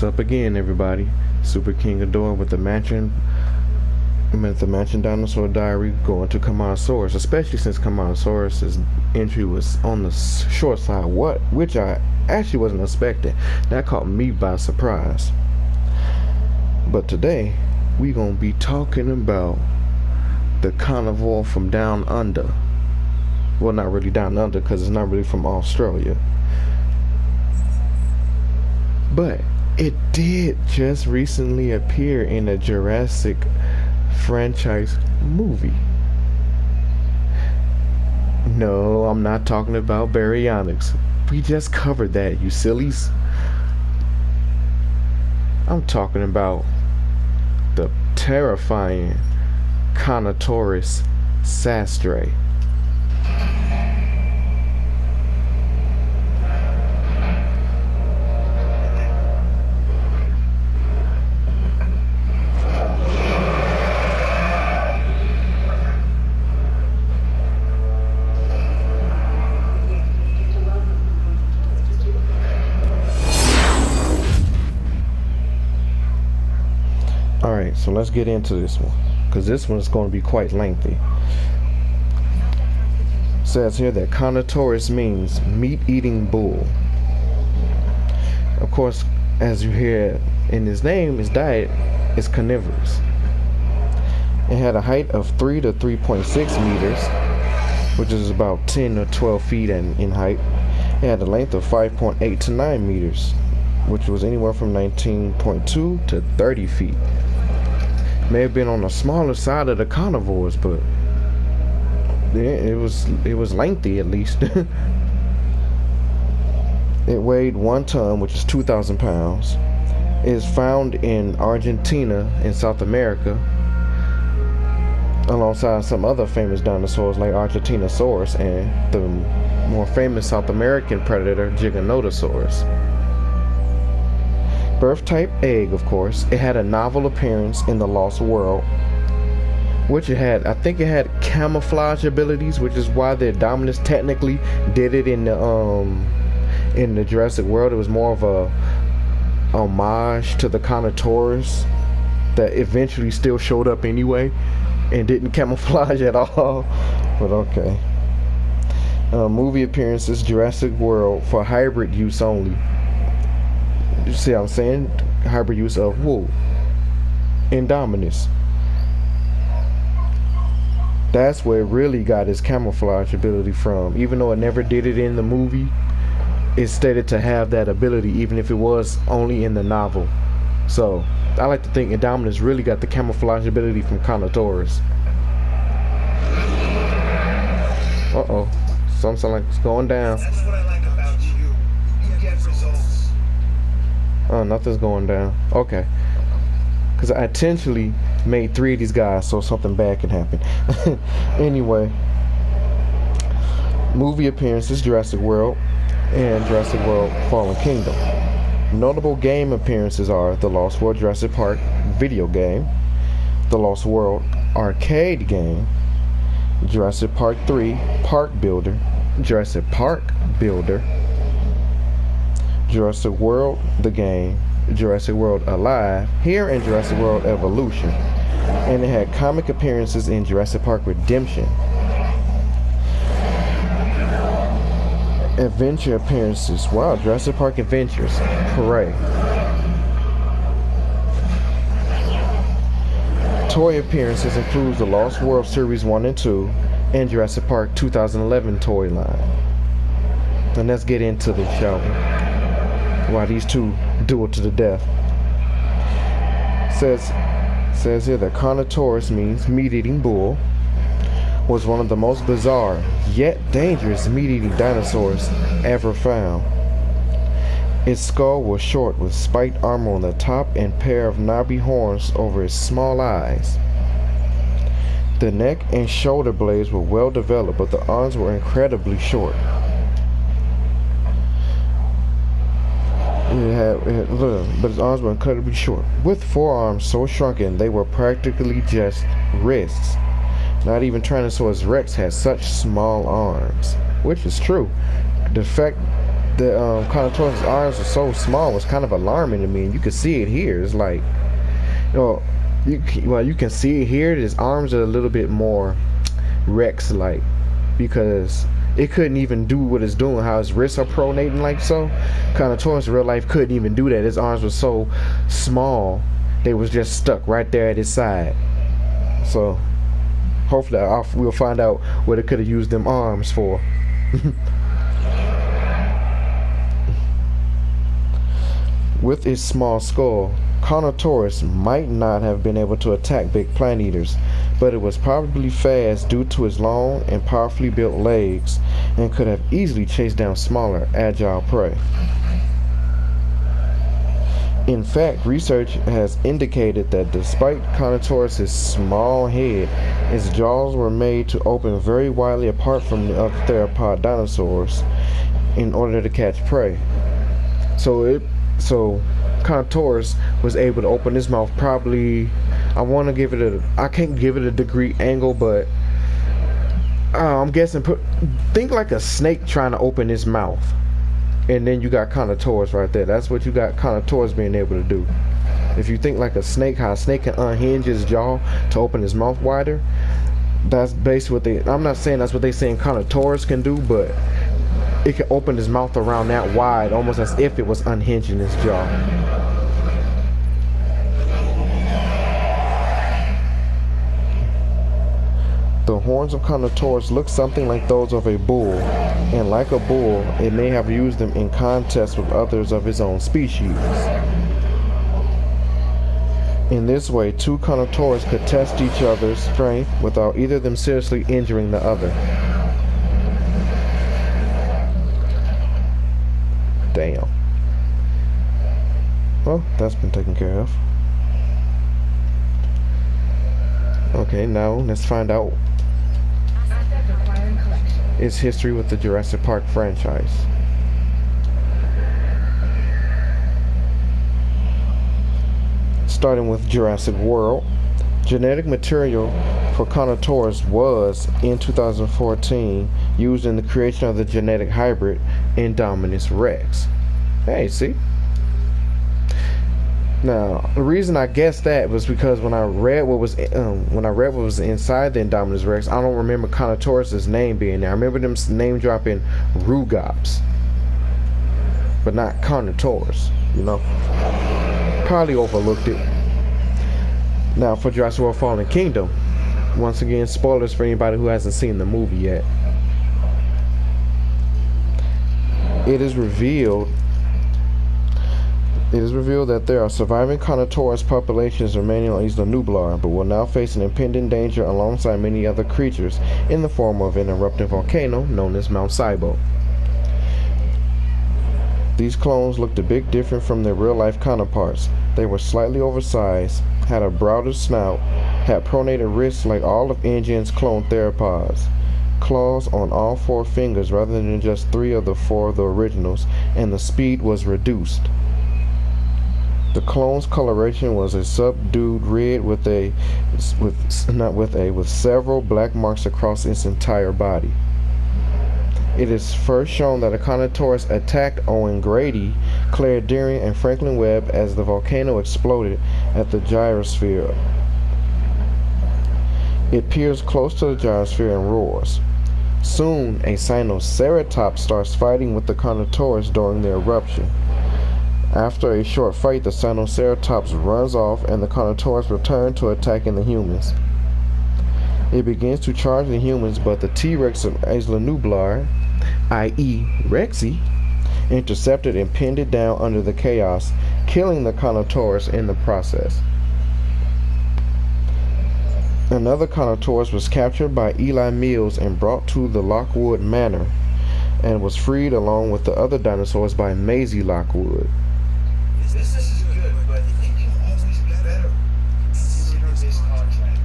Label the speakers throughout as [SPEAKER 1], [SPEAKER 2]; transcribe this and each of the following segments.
[SPEAKER 1] What's up again, everybody? Super King Adore with the Mansion Dinosaur Diary going to Carnotaurus, especially since Carnotaurus' entry was on the short side, which I actually wasn't expecting. That caught me by surprise. But today, we gonna be talking about the carnivore from down under. Well, not really down under, because it's not really from Australia. But it did just recently appear in a Jurassic franchise movie. No, I'm not talking about baryonyx. We just covered that, you sillies. I'm talking about the terrifying Carnotaurus Sastrei. Alright, so let's get into this one, because this one is going to be quite lengthy. It says here that Carnotaurus means meat-eating bull. Of course, as you hear in his name, his diet is carnivorous. It had a height of 3 to 3.6 meters, which is about 10 or 12 feet in height. It had a length of 5.8 to 9 meters, which was anywhere from 19.2 to 30 feet. May have been on the smaller side of the carnivores, but it was lengthy at least. It weighed 1 ton, which is 2,000 pounds. It is found in Argentina in South America, alongside some other famous dinosaurs like Argentinosaurus and the more famous South American predator Giganotosaurus. Birth type egg, of course. It had a novel appearance in The Lost World, which I think it had camouflage abilities, which is why the Indominus technically did it in the Jurassic World. It was more of a homage to the Carnotaurus that eventually still showed up anyway and didn't camouflage at all. But okay. Movie appearances: Jurassic World for hybrid use only. You see what I'm saying? Hybrid use of Indominus. That's where it really got its camouflage ability from. Even though it never did it in the movie, it stated to have that ability, even if it was only in the novel. So I like to think Indominus really got the camouflage ability from Carnotaurus. Uh-oh. Something like it's going down.
[SPEAKER 2] That's what I like about you. You get results.
[SPEAKER 1] Oh, nothing's going down. Okay. Because I intentionally made 3 of these guys so something bad can happen. Anyway. Movie appearances: Jurassic World and Jurassic World Fallen Kingdom. Notable game appearances are The Lost World Jurassic Park video game, The Lost World arcade game, Jurassic Park 3 Park Builder, Jurassic Park Builder, Jurassic World the game, Jurassic World Alive, here in Jurassic World Evolution, and it had comic appearances in Jurassic Park Redemption. Adventure appearances. Wow, Jurassic Park Adventures. Hooray. Toy appearances includes the Lost World Series 1 and 2 and Jurassic Park 2011 toy line. And let's get into this, shall we? While these two duel to the death. Says here that Carnotaurus means meat-eating bull, was one of the most bizarre yet dangerous meat-eating dinosaurs ever found. Its skull was short with spiked armor on the top and pair of knobby horns over its small eyes. The neck and shoulder blades were well developed, but the arms were incredibly short. But his arms were incredibly short, with forearms so shrunken they were practically just wrists. Not even Tyrannosaurus Rex had such small arms, which is true. The fact the Carnotaurus' arms were so small, it was kind of alarming to me. And you could see it here. It's like, you can see it here. His arms are a little bit more Rex-like, because it couldn't even do what it's doing, how his wrists are pronating like so. Carnotaurus in real life couldn't even do that. His arms were so small, they was just stuck right there at his side. So hopefully we'll find out what it could have used them arms for. With its small skull, Carnotaurus might not have been able to attack big plant eaters, but it was probably fast due to its long and powerfully built legs, and could have easily chased down smaller, agile prey. In fact, research has indicated that despite Carnotaurus' small head, its jaws were made to open very widely apart from the other theropod dinosaurs in order to catch prey. So Carnotaurus was able to open his mouth probably, I can't give it a degree angle, but I'm guessing, think like a snake trying to open his mouth. And then you got Carnotaurus right there. That's what you got Carnotaurus being able to do. If you think like a snake, how a snake can unhinge his jaw to open his mouth wider, that's basically what I'm not saying that's what they saying Carnotaurus can do, but it can open his mouth around that wide, almost as if it was unhinging his jaw. The horns of Carnotaurus look something like those of a bull, and like a bull, it may have used them in contest with others of its own species. In this way, two Carnotaurus could test each other's strength without either of them seriously injuring the other. Damn. Well, that's been taken care of. Okay, now let's find out its history with the Jurassic Park franchise. Starting with Jurassic World, genetic material for Carnotaurus was, in 2014, used in the creation of the genetic hybrid Indominus Rex. Hey, see? Now, the reason I guessed that was because when I read what was inside the Indominus Rex, I don't remember Carnotaurus' name being there. I remember them name dropping Rugops, but not Carnotaurus. You know, probably overlooked it. Now, for Jurassic World: Fallen Kingdom, once again, spoilers for anybody who hasn't seen the movie yet. It is revealed that there are surviving Carnotaurus populations remaining on Isla Nublar, but will now face an impending danger alongside many other creatures in the form of an erupting volcano known as Mount Sibo. These clones looked a bit different from their real-life counterparts. They were slightly oversized, had a broader snout, had pronated wrists like all of InGen's clone theropods, claws on all four fingers rather than just 3 of the 4 of the originals, and the speed was reduced. The clone's coloration was a subdued red with several black marks across its entire body. It is first shown that a Carnotaurus attacked Owen Grady, Claire Deering, and Franklin Webb as the volcano exploded at the gyrosphere. It peers close to the gyrosphere and roars. Soon, a Sinoceratops starts fighting with the Carnotaurus during the eruption. After a short fight, the Sinoceratops runs off and the Carnotaurus return to attacking the humans. It begins to charge the humans, but the T-Rex of Isla Nublar, i.e. Rexy, intercepted and pinned it down under the chaos, killing the Carnotaurus in the process. Another Carnotaurus was captured by Eli Mills and brought to the Lockwood Manor, and was freed along with the other dinosaurs by Maisie Lockwood.
[SPEAKER 2] This is good, but it can always be better. Consider this contract.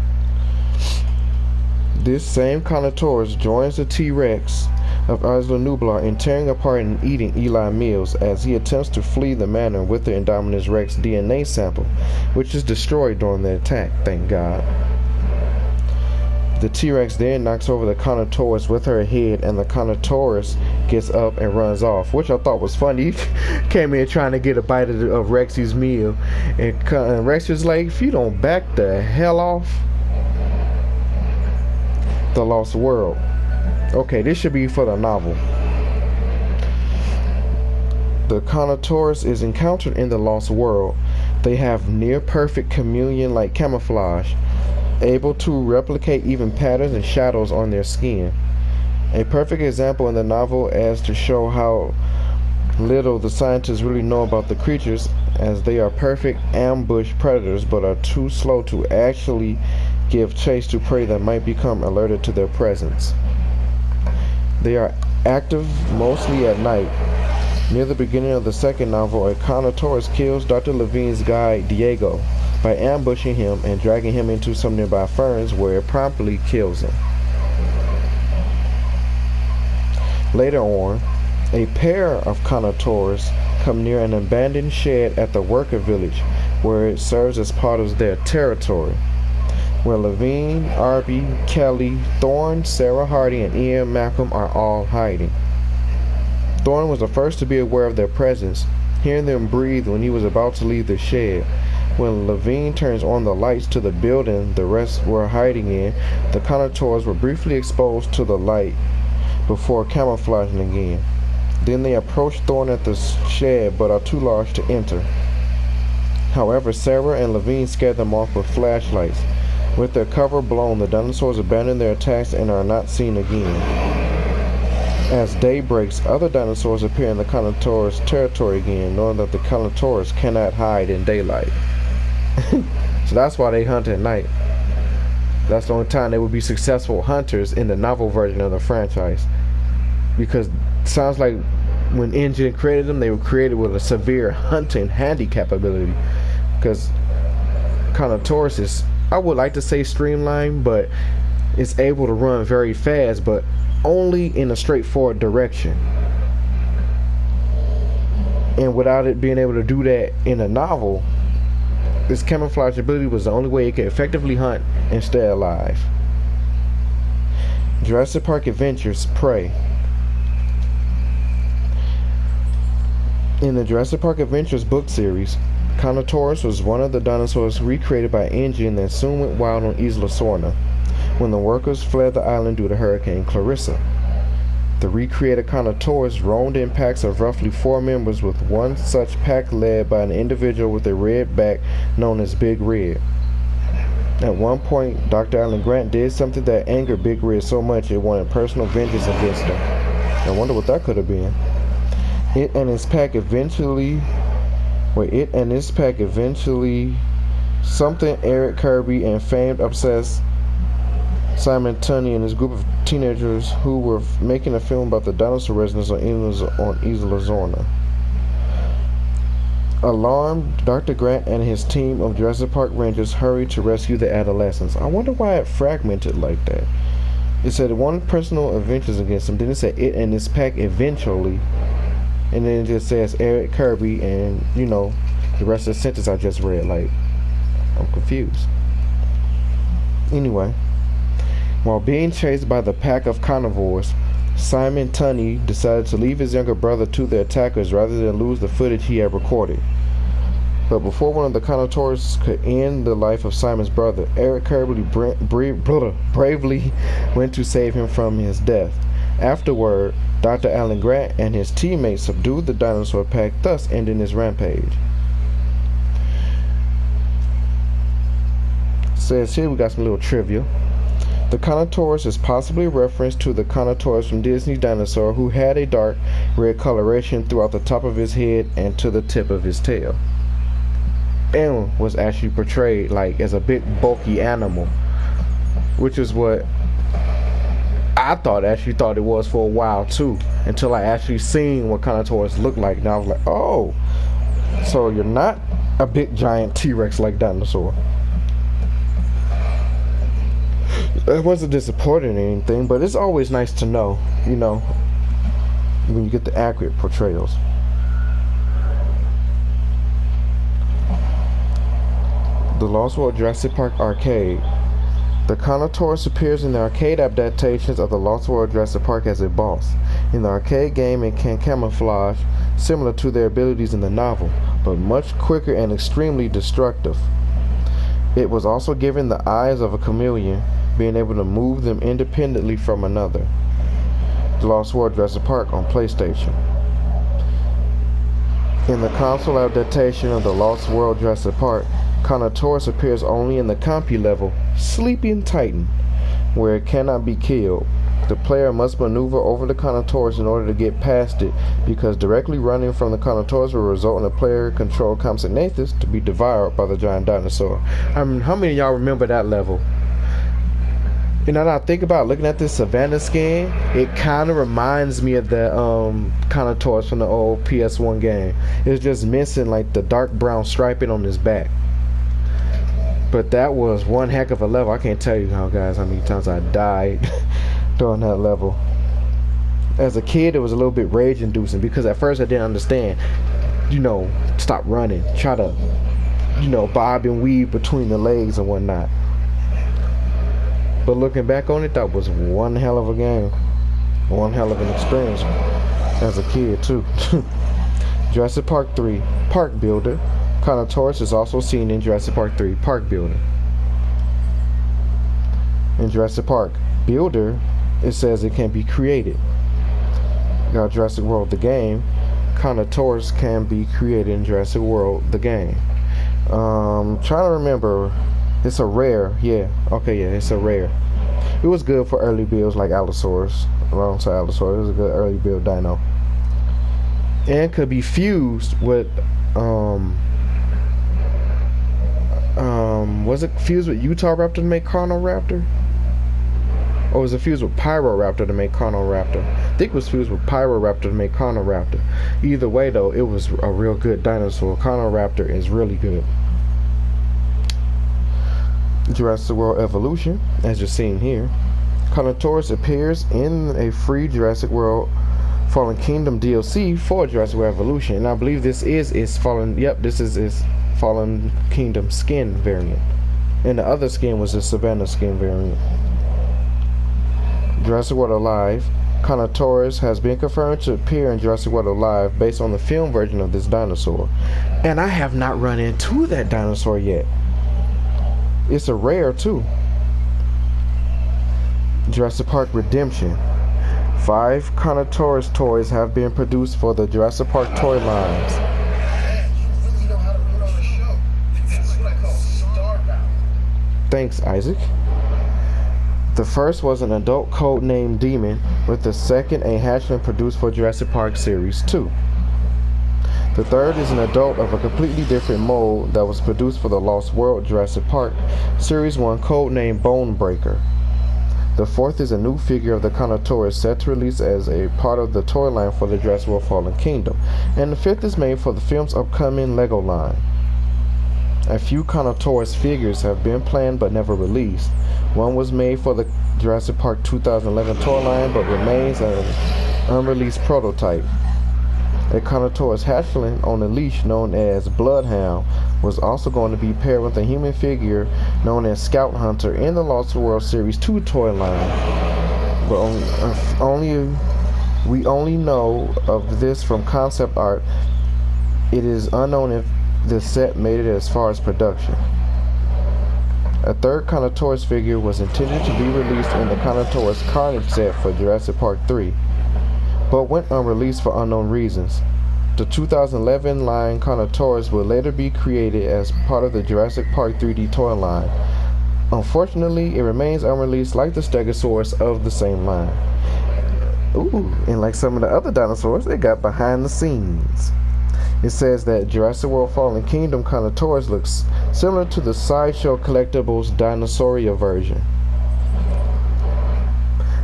[SPEAKER 1] This same Carnotaurus joins the T-Rex of Isla Nublar in tearing apart and eating Eli Mills as he attempts to flee the manor with the Indominus Rex DNA sample, which is destroyed during the attack, thank God. The T-Rex then knocks over the Carnotaurus with her head, and the Carnotaurus gets up and runs off, which I thought was funny. Came in trying to get a bite of Rexy's meal, and Rex was like, if you don't back the hell off. The Lost World. Okay, this should be for the novel. The Carnotaurus is encountered in the Lost World. They have near-perfect chameleon-like camouflage, able to replicate even patterns and shadows on their skin. A perfect example in the novel as to show how little the scientists really know about the creatures, as they are perfect ambush predators but are too slow to actually give chase to prey that might become alerted to their presence. They are active mostly at night. Near the beginning of the second novel, a Carnotaurus kills Dr. Levine's guide Diego by ambushing him and dragging him into some nearby ferns, where it promptly kills him. Later on, a pair of Carnotaurus come near an abandoned shed at the worker village, where it serves as part of their territory, where Levine, Arby, Kelly, Thorne, Sarah Hardy, and Ian Malcolm are all hiding. Thorne was the first to be aware of their presence, hearing them breathe when he was about to leave the shed. When Levine turns on the lights to the building the rest were hiding in, the Carnotaurs were briefly exposed to the light before camouflaging again. Then they approach Thorne at the shed but are too large to enter. However, Sarah and Levine scare them off with flashlights. With their cover blown, the dinosaurs abandon their attacks and are not seen again. As day breaks, other dinosaurs appear in the Carnotaurus territory again, knowing that the Carnotaurus cannot hide in daylight. So that's why they hunt at night. That's the only time they would be successful hunters in the novel version of the franchise. Because it sounds like when InGen created them, they were created with a severe hunting handicap ability. Because Carnotaurus is, I would like to say streamlined, but it's able to run very fast, but only in a straightforward direction. And without it being able to do that in a novel, this camouflage ability was the only way it could effectively hunt and stay alive. Jurassic Park Adventures Prey. In the Jurassic Park Adventures book series, Carnotaurus was one of the dinosaurs recreated by InGen that soon went wild on Isla Sorna when the workers fled the island due to Hurricane Clarissa. The recreated Carnotaurus roamed in packs of roughly 4 members, with one such pack led by an individual with a red back known as Big Red. At one point, Dr. Alan Grant did something that angered Big Red so much it wanted personal vengeance against him. I wonder what that could have been. It and its pack eventually, something Eric Kirby and famed obsessed Simon Tunney and his group of teenagers who were making a film about the dinosaur residents on Isla Sorna. Alarmed, Dr. Grant and his team of Jurassic Park rangers hurried to rescue the adolescents. I wonder why it fragmented like that. It said one personal adventures against them, then it said it and its pack eventually, and then it just says Eric Kirby and, the rest of the sentence I just read. Like, I'm confused. Anyway. While being chased by the pack of carnivores, Simon Tunney decided to leave his younger brother to the attackers rather than lose the footage he had recorded. But before one of the Carnotaurus could end the life of Simon's brother, Eric Kirby bravely went to save him from his death. Afterward, Dr. Alan Grant and his teammates subdued the dinosaur pack, thus ending his rampage. Says here we got some little trivia. The Carnotaurus is possibly a reference to the Carnotaurus from Disney's Dinosaur, who had a dark red coloration throughout the top of his head and to the tip of his tail, and was actually portrayed like as a big bulky animal, which is what I thought it was for a while too, until I actually seen what Carnotaurus looked like, and I was like, oh, so you're not a big giant T-Rex like Dinosaur. It wasn't disappointing or anything, but it's always nice to know, when you get the accurate portrayals. The Lost World Jurassic Park Arcade. The Carnotaurus appears in the arcade adaptations of the Lost World Jurassic Park as a boss. In the arcade game, it can camouflage, similar to their abilities in the novel, but much quicker and extremely destructive. It was also given the eyes of a chameleon, being able to move them independently from another. The Lost World Jurassic Park on PlayStation. In the console adaptation of the Lost World Jurassic Park, Carnotaurus appears only in the Compy level, Sleeping Titan, where it cannot be killed. The player must maneuver over the Carnotaurus in order to get past it, because directly running from the Carnotaurus will result in a player-controlled Compsognathus to be devoured by the giant dinosaur. I mean, how many of y'all remember that level? You know, now I think about looking at this Savannah skin, it kind of reminds me of the Carnotaurus from the old PS1 game. It's just missing like the dark brown striping on his back. But that was one heck of a level. I can't tell you how many times I died during that level. As a kid, it was a little bit rage inducing because at first I didn't understand. Stop running, try to, bob and weave between the legs and whatnot. But looking back on it, that was one hell of a game. One hell of an experience as a kid too. Jurassic Park 3, Park Builder. Carnotaurus is also seen in Jurassic Park 3, Park Builder. In Jurassic Park Builder, it says it can be created. Got Jurassic World the game. Carnotaurus can be created in Jurassic World the game. Trying to remember. It's a rare, it's a rare. It was good for early builds like Allosaurus, alongside Allosaurus. It was a good early build dino. And could be fused with, was it fused with Utahraptor to make Carnoraptor? Or was it fused with Pyroraptor to make Carnoraptor? I think it was fused with Pyroraptor to make Carnoraptor. Either way though, it was a real good dinosaur. Carnoraptor is really good. Jurassic World Evolution, as you're seeing here. Carnotaurus appears in a free Jurassic World Fallen Kingdom DLC for Jurassic World Evolution, and I believe this is its this is its Fallen Kingdom skin variant. And the other skin was the Savannah skin variant. Jurassic World Alive. Carnotaurus has been confirmed to appear in Jurassic World Alive based on the film version of this dinosaur. And I have not run into that dinosaur yet. It's a rare too. Jurassic Park Redemption. 5 Carnotaurus toys have been produced for the Jurassic Park toy lines.
[SPEAKER 2] You really know how to put on a show. That's what I call star power.
[SPEAKER 1] Thanks, Isaac. The first was an adult code-named Demon, with the second a hatchling produced for Jurassic Park Series 2. The third is an adult of a completely different mold that was produced for the Lost World Jurassic Park Series 1, codenamed Bonebreaker. The fourth is a new figure of the Carnotaurus set to release as a part of the toy line for the Jurassic World Fallen Kingdom. And the fifth is made for the film's upcoming LEGO line. A few Carnotaurus figures have been planned but never released. One was made for the Jurassic Park 2011 toy line but remains an unreleased prototype. A Carnotaurus hatchling on a leash known as Bloodhound was also going to be paired with a human figure known as Scout Hunter in the Lost World Series 2 toy line. But we only know of this from concept art. It is unknown if the set made it as far as production. A third Carnotaurus figure was intended to be released in the Carnotaurus Carnage set for Jurassic Park 3. But went unreleased for unknown reasons. The 2011 line Carnotaurus will later be created as part of the Jurassic Park 3D toy line. Unfortunately, it remains unreleased like the Stegosaurus of the same line. Ooh, and like some of the other dinosaurs, it got behind the scenes. It says that Jurassic World Fallen Kingdom Carnotaurus looks similar to the Sideshow Collectibles Dinosauria version.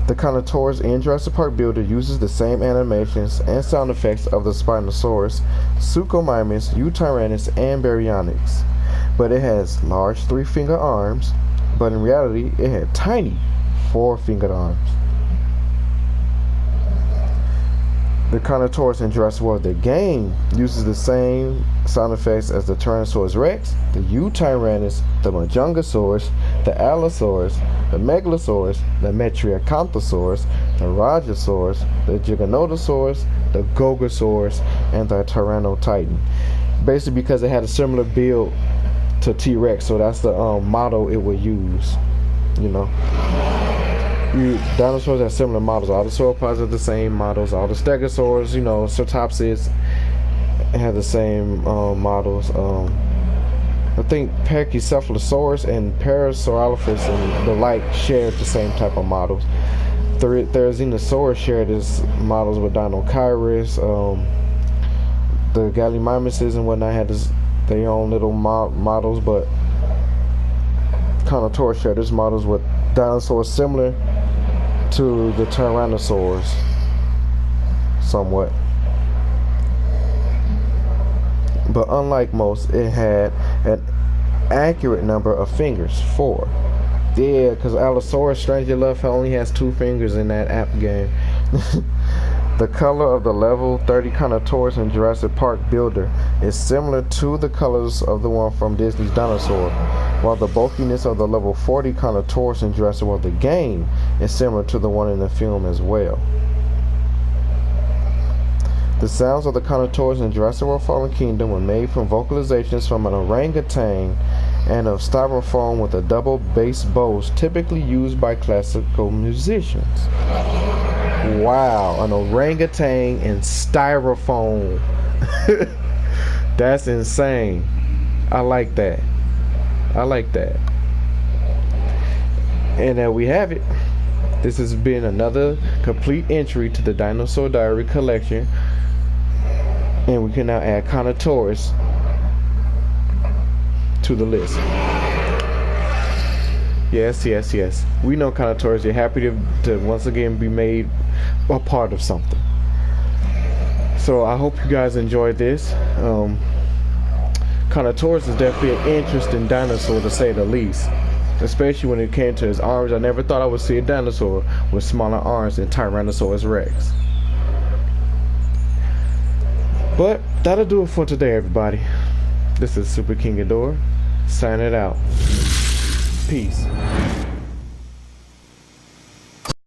[SPEAKER 1] The Carnotaurus in Jurassic Park Builder uses the same animations and sound effects of the Spinosaurus, Suchomimus, Eutyrannus, and Baryonyx, but it has large 3-finger arms, but in reality it had tiny 4-fingered arms. The Carnotaurus in Jurassic World, the game, uses the same sound effects as the Tyrannosaurus Rex, the Eutyrannus, the Majungasaurus, the Allosaurus, the Megalosaurus, the Metriacanthosaurus, the Rajasaurus, the Giganotosaurus, the Gogosaurus, and the Tyrannotitan. Basically because it had a similar build to T-Rex, so that's the model it would use, you know. Dinosaurs have similar models. All the sauropods have the same models. All the stegosaurs, you know, Certopsids have the same models. I think Pachycephalosaurus and Parasaurolophus and the like shared the same type of models. Therizinosaurus shared its models with Dinosaurus. The Gallimimuses and whatnot had their own little models, but Carnotaurus shared its models with dinosaurs similar to the Tyrannosaurs, somewhat. But unlike most, it had an accurate number of fingers, 4. Yeah, because Allosaurus, strangely enough, only has 2 fingers in that app game. The color of the level 30 Carnotaurus in Jurassic Park Builder is similar to the colors of the one from Disney's Dinosaur, while the bulkiness of the level 40 Carnotaurus in Jurassic World the game is similar to the one in the film as well. The sounds of the Carnotaurus in Jurassic World Fallen Kingdom were made from vocalizations from an orangutan and of styrofoam with a double bass bows typically used by classical musicians. Wow, an orangutan and styrofoam. That's insane. I like that. I like that. And there we have it. This has been another complete entry to the Dinosaur Diary collection. And we can now add Carnotaurus to the list. Yes. We know Carnotaurus. You're happy to once again be made a part of something. So I hope you guys enjoyed this. Carnotaurus is definitely an interesting dinosaur, to say the least. Especially when it came to his arms. I never thought I would see a dinosaur with smaller arms than Tyrannosaurus Rex. But that'll do it for today, everybody. This is Super King Adore, signing it out. Peace.